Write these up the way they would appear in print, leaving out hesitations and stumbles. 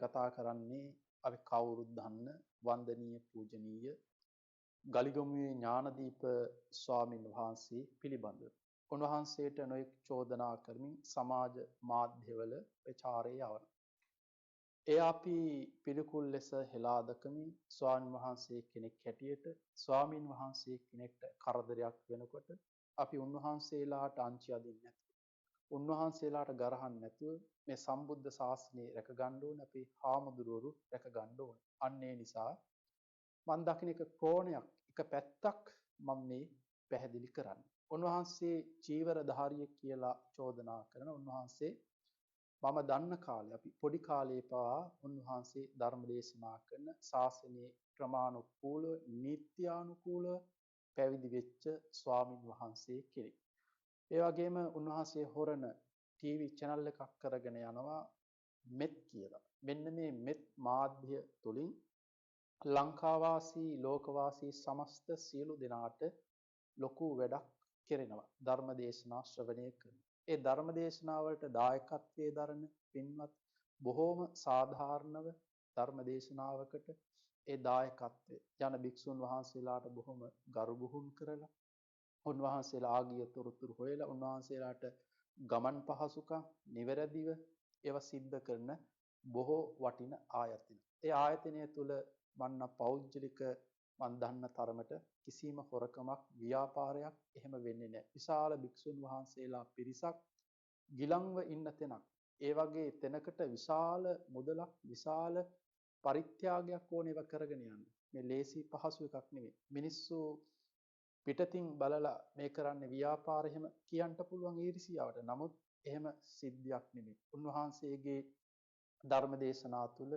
කතා කරන්නේ අපි කවුරුත් දන්න වන්දනීය පූජනීය ගලිගමුවේ ඥානදීප ස්වාමින් වහන්සේ පිළිබඳව. උන්වහන්සේට නොයෙක් චෝදනා කරමින් සමාජ මාධ්‍යවල ප්‍රචාරය යවන. ඒ අපි පිළිකුල් ලෙස හෙලා දකමින් ස්වාමින් වහන්සේ කෙනෙක් හැටියට ස්වාමින් වහන්සේ කෙනෙක්ට කරදරයක් වෙනකොට අපි උන්වහන්සේලාට අංචි අදින්නේ නැතුව උන්වහන්සේලාට ගරහන්න නැතුව මේ සම්බුද්ධ ශාසනය රැක ගන්න ඕනේ අපි හාමුදුරුවරු රැක ගන්න ඕනේ. අන්න ඒ නිසා මම දකින්න එක කෝණයක් එක පැත්තක් මම මේ පැහැදිලි කරන්නේ. උන්වහන්සේ චීවරධාරිය කියලා චෝදනා කරන උන්වහන්සේ මම දන්න කාලේ අපි පොඩි කාලේ පවා උන්වහන්සේ ධර්ම දේශනා කරන ශාසනයේ ක්‍රමානුකූලව නීත්‍යානුකූලව පැවිදි වෙච්ච ස්වාමින් වහන්සේ කෙනෙක්. ඒ වගේම උන්වහන්සේ හොරන ටීවී channel එකක් කරගෙන යනවා මෙත් කියලා. මෙන්න මේ මෙත් මාධ්‍ය තුලින් ලංකාවාසී ලෝකවාසී සමස්ත සියලු දෙනාට ලොකු වැඩක් කෙරෙනවා. ධර්ම දේශනා ශ්‍රවණය කරන. ඒ ධර්ම දේශනාවලට දායකත්වයේ දරන පින්වත් බොහෝම සාධාරණව ධර්ම දේශනාවකට ඒ දායකත්වය යන භික්ෂුන් වහන්සේලාට බොහොම ගරු බුහුන් කරලා උන්වහන්සේලා ආගිය තොරතුරු හොයලා උන්වහන්සේලාට ගමන් පහසුකම් නිවැරදිව ඒවා සිද්ධ කරන බොහෝ වටින ආයතන. ඒ ආයතනය තුල මන්න පෞද්ගලික මන් දන්න තරමට කිසිම හොරකමක් ව්‍යාපාරයක් එහෙම වෙන්නේ නැහැ. විශාල භික්ෂුන් වහන්සේලා පිරිසක් ගිලන්ව ඉන්න තැනක්. ඒ වගේ තැනකට විශාල මුදලක් විශාල පරිත්‍යාගයක් ඕනේ ඒවා කරගෙන යන්න. මේ ලේසි පහසු එකක් නෙමෙයි. මිනිස්සු පිටතින් බලලා මේ කරන්නේ ව්‍යාපාර එහෙම කියන්න පුළුවන් ඊර්ෂියාවට. නමුත් එහෙම සිද්ධියක් නෙමෙයි. උන්වහන්සේගේ ධර්ම දේශනා තුළ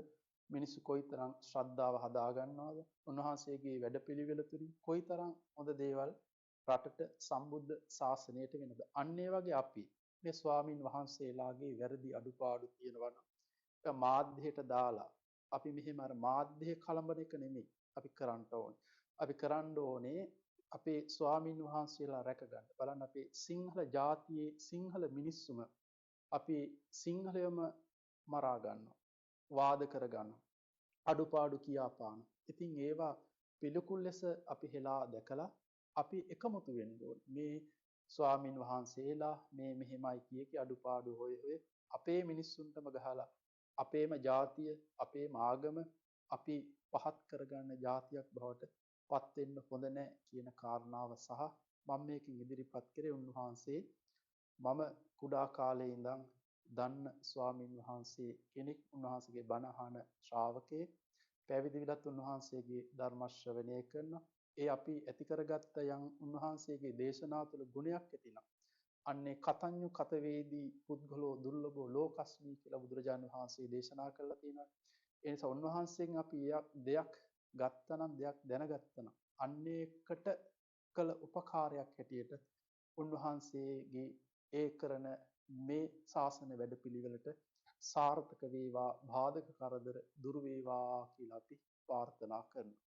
මිනිස්සු කොයිතරම් ශ්‍රද්ධාව හදා ගන්නවද? උන්වහන්සේගේ වැඩපිළිවෙල තුලින් කොයිතරම් හොඳ දේවල් රටට සම්බුද්ධ ශාසනයට වෙනද? අන්න ඒ වගේ අපි මේ ස්වාමින් වහන්සේලාගේ වැරදි අඩුපාඩු තියෙනවා නම් මාධ්‍යයට දාලා අපි මෙහෙම අර මාධ්‍ය කලඹන එක නෙමෙයි අපි කරන්න ඕනේ. අපි කරන්න ඕනේ අපේ ස්වාමින් වහන්සේලා රැක ගන්න. බලන්න අපේ සිංහල ජාතියේ සිංහල මිනිස්සුම අපි සිංහලයම මරා ගන්නවා. වාද කර ගන්නවා. අඩුපාඩු කියාපාන. ඉතින් ඒවා පිළිකුල් ලෙස අපි හෙලා දැකලා අපි එකමුතු වෙන්න ඕනේ. මේ ස්වාමින් වහන්සේලා මේ මෙහෙමයි කියේ අඩුපාඩු හොය හොය අපේ මිනිස්සුන්ටම ගහලා අපේම ජාතිය අපේම ආගම අපි පහත් කරගන්න ජාතියක් බවට පත් වෙන්න හොඳ නැහැ කියන කාරණාව සහ මම මේකෙන් ඉදිරිපත් කරේ උන්වහන්සේ මම කුඩා කාලේ ඉඳන් දන්න ස්වාමින් වහන්සේ කෙනෙක් උන්වහන්සේගේ බණ අහන ශ්‍රාවකයෙක් පැවිදි විලත් උන්වහන්සේගේ ධර්ම ශ්‍රවණය කරනවා. ඒ අපි ඇති කරගත්ත යම් උන්වහන්සේගේ දේශනා තුළ ගුණයක් ඇතිනම් අන්නේ කතඤ්ඤු කතවේදී පුද්ගලෝ දුර්ලභෝ ලෝකස්මී කියලා බුදුරජාණන් වහන්සේ දේශනා කළා තියෙනවා. ඒ නිසා උන්වහන්සේගෙන් අපි දෙයක් ගත්තනම් දෙයක් දැනගත්තනම් අන්නේකට කළ උපකාරයක් හැටියට උන්වහන්සේගේ ඒ කරන මේ ශාසන වැඩපිළිවෙලට සාර්ථක වේවා බාධක කරදර දුරු වේවා කියලා අපි ප්‍රාර්ථනා කරනවා.